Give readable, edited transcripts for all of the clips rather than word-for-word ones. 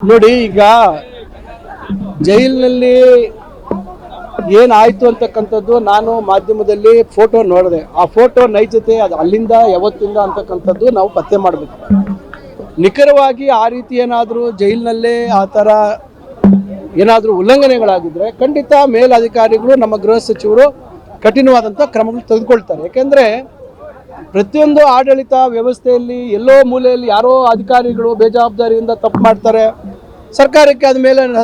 ನೋಡಿ, ಈಗ ಜೈಲಿನಲ್ಲಿ ಏನಾಯ್ತು ಅಂತಕ್ಕಂಥದ್ದು ನಾನು ಮಾಧ್ಯಮದಲ್ಲಿ ಫೋಟೋ ನೋಡಿದೆ. ಆ ಫೋಟೋ ನೈಜತೆ ಅದು ಅಲ್ಲಿಂದ ಯಾವತ್ತಿಂದ ಅಂತಕ್ಕಂಥದ್ದು ನಾವು ಪತ್ತೆ ಮಾಡಬೇಕು. ನಿಖರವಾಗಿ ಆ ರೀತಿ ಏನಾದರೂ ಜೈಲಿನಲ್ಲೇ ಆ ಥರ ಏನಾದರೂ ಉಲ್ಲಂಘನೆಗಳಾಗಿದ್ದರೆ ಖಂಡಿತ ಮೇಲಧಿಕಾರಿಗಳು, ನಮ್ಮ ಗೃಹ ಸಚಿವರು ಕಠಿಣವಾದಂಥ ಕ್ರಮಗಳು ತೆಗೆದುಕೊಳ್ತಾರೆ. ಯಾಕೆಂದರೆ ಪ್ರತಿಯೊಂದು ಆಡಳಿತ ವ್ಯವಸ್ಥೆಯಲ್ಲಿ ಎಲ್ಲೋ ಮೂಲೆಯಲ್ಲಿ ಯಾರೋ ಅಧಿಕಾರಿಗಳು ಬೇಜವಾಬ್ದಾರಿಯಿಂದ ತಪ್ಪು ಮಾಡ್ತಾರೆ. ಸರ್ಕಾರಕ್ಕೆ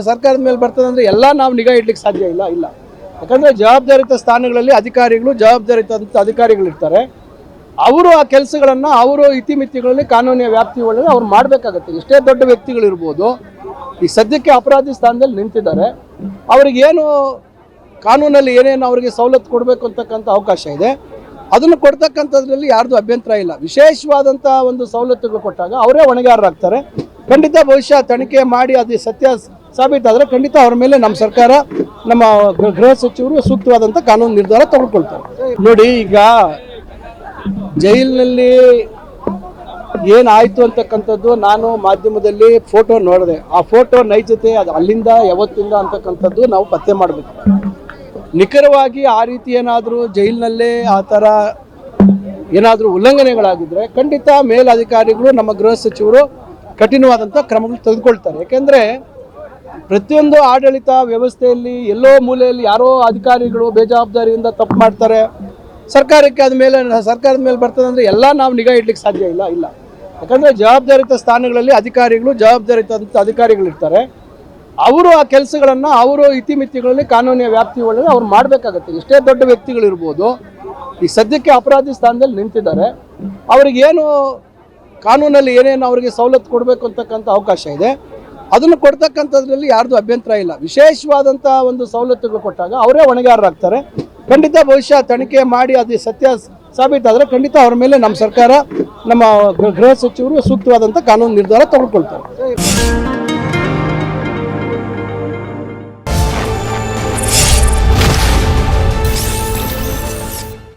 ಸರ್ಕಾರದ ಮೇಲೆ ಬರ್ತದೆ ಅಂದರೆ ಎಲ್ಲ ನಾವು ನಿಗಾ ಇಡ್ಲಿಕ್ಕೆ ಸಾಧ್ಯ ಇಲ್ಲ. ಯಾಕಂದರೆ ಜವಾಬ್ದಾರಿತ ಸ್ಥಾನಗಳಲ್ಲಿ ಜವಾಬ್ದಾರಿತ ಅಧಿಕಾರಿಗಳಿರ್ತಾರೆ. ಅವರು ಆ ಕೆಲಸಗಳನ್ನು ಅವರು ಇತಿಮಿತಿಗಳಲ್ಲಿ ಕಾನೂನಿನ ವ್ಯಾಪ್ತಿ ಒಳಗೆ ಅವ್ರು ಮಾಡಬೇಕಾಗತ್ತೆ. ಎಷ್ಟೇ ದೊಡ್ಡ ವ್ಯಕ್ತಿಗಳಿರ್ಬೋದು, ಈ ಸದ್ಯಕ್ಕೆ ಅಪರಾಧಿ ಸ್ಥಾನದಲ್ಲಿ ನಿಂತಿದ್ದಾರೆ. ಅವ್ರಿಗೇನು ಕಾನೂನಲ್ಲಿ ಏನೇನು ಅವರಿಗೆ ಸವಲತ್ತು ಕೊಡಬೇಕು ಅಂತಕ್ಕಂಥ ಅವಕಾಶ ಇದೆ, ಅದನ್ನು ಕೊಡ್ತಕ್ಕಂಥದ್ರಲ್ಲಿ ಯಾರ್ದು ಅಭ್ಯಂತರ ಇಲ್ಲ. ವಿಶೇಷವಾದಂಥ ಒಂದು ಸವಲತ್ತುಗಳು ಕೊಟ್ಟಾಗ ಅವರೇ ಹೊಣೆಗಾರರಾಗ್ತಾರೆ. ಖಂಡಿತ ಬಹುಶಃ ತನಿಖೆ ಮಾಡಿ ಅದು ಸತ್ಯ ಸಾಬೀತಾದರೆ ಖಂಡಿತ ಅವ್ರ ಮೇಲೆ ನಮ್ಮ ಸರ್ಕಾರ, ನಮ್ಮ ಗೃಹ ಸಚಿವರು ಸೂಕ್ತವಾದಂಥ ಕಾನೂನು ನಿರ್ಧಾರ ತೆಗೆದುಕೊಳ್ತಾರೆ. ನೋಡಿ, ಈಗ ಜೈಲಿನಲ್ಲಿ ಏನಾಯಿತು ಅಂತಕ್ಕಂಥದ್ದು ನಾನು ಮಾಧ್ಯಮದಲ್ಲಿ ಫೋಟೋ ನೋಡಿದೆ. ಆ ಫೋಟೋ ನೈಜತೆ ಅದು ಅಲ್ಲಿಂದ ಯಾವತ್ತಿಂದ ಅಂತಕ್ಕಂಥದ್ದು ನಾವು ಪತ್ತೆ ಮಾಡಬೇಕು. ನಿಖರವಾಗಿ ಆ ರೀತಿ ಏನಾದರೂ ಜೈಲಿನಲ್ಲೇ ಆ ಥರ ಏನಾದರೂ ಉಲ್ಲಂಘನೆಗಳಾಗಿದ್ದರೆ ಖಂಡಿತ ಮೇಲಧಿಕಾರಿಗಳು, ನಮ್ಮ ಗೃಹ ಸಚಿವರು ಕಠಿಣವಾದಂಥ ಕ್ರಮಗಳು ತೆಗೆದುಕೊಳ್ತಾರೆ. ಯಾಕೆಂದರೆ ಪ್ರತಿಯೊಂದು ಆಡಳಿತ ವ್ಯವಸ್ಥೆಯಲ್ಲಿ ಎಲ್ಲೋ ಮೂಲೆಯಲ್ಲಿ ಯಾರೋ ಅಧಿಕಾರಿಗಳು ಬೇಜವಾಬ್ದಾರಿಯಿಂದ ತಪ್ಪು ಮಾಡ್ತಾರೆ. ಸರ್ಕಾರಕ್ಕೆ ಸರ್ಕಾರದ ಮೇಲೆ ಬರ್ತದೆ ಅಂದರೆ ಎಲ್ಲ ನಾವು ನಿಗಾ ಇಡ್ಲಿಕ್ಕೆ ಸಾಧ್ಯ ಇಲ್ಲ. ಯಾಕಂದರೆ ಜವಾಬ್ದಾರಿತ ಸ್ಥಾನಗಳಲ್ಲಿ ಜವಾಬ್ದಾರಿತ ಅಧಿಕಾರಿಗಳಿರ್ತಾರೆ. ಅವರು ಆ ಕೆಲಸಗಳನ್ನು ಅವರು ಇತಿಮಿತಿಗಳಲ್ಲಿ ಕಾನೂನಿನ ವ್ಯಾಪ್ತಿ ಒಳಗೆ ಅವ್ರು ಮಾಡಬೇಕಾಗತ್ತೆ. ಎಷ್ಟೇ ದೊಡ್ಡ ವ್ಯಕ್ತಿಗಳಿರ್ಬೋದು, ಈ ಸದ್ಯಕ್ಕೆ ಅಪರಾಧಿ ಸ್ಥಾನದಲ್ಲಿ ನಿಂತಿದ್ದಾರೆ. ಅವ್ರಿಗೇನು ಕಾನೂನಲ್ಲಿ ಏನೇನು ಅವರಿಗೆ ಸವಲತ್ತು ಕೊಡಬೇಕು ಅಂತಕ್ಕಂಥ ಅವಕಾಶ ಇದೆ, ಅದನ್ನು ಕೊಡ್ತಕ್ಕಂಥದ್ರಲ್ಲಿ ಯಾರ್ದು ಅಭ್ಯಂತರ ಇಲ್ಲ. ವಿಶೇಷವಾದಂಥ ಒಂದು ಸವಲತ್ತುಗಳು ಕೊಟ್ಟಾಗ ಅವರೇ ಹೊಣೆಗಾರರಾಗ್ತಾರೆ. ಖಂಡಿತ ಬಹುಶಃ ತನಿಖೆ ಮಾಡಿ ಅದು ಸತ್ಯ ಸಾಬೀತಾದರೆ ಖಂಡಿತ ಅವ್ರ ಮೇಲೆ ನಮ್ಮ ಸರ್ಕಾರ, ನಮ್ಮ ಗೃಹ ಸಚಿವರು ಸೂಕ್ತವಾದಂಥ ಕಾನೂನು ನಿರ್ಧಾರ ತೆಗೆದುಕೊಳ್ತಾರೆ.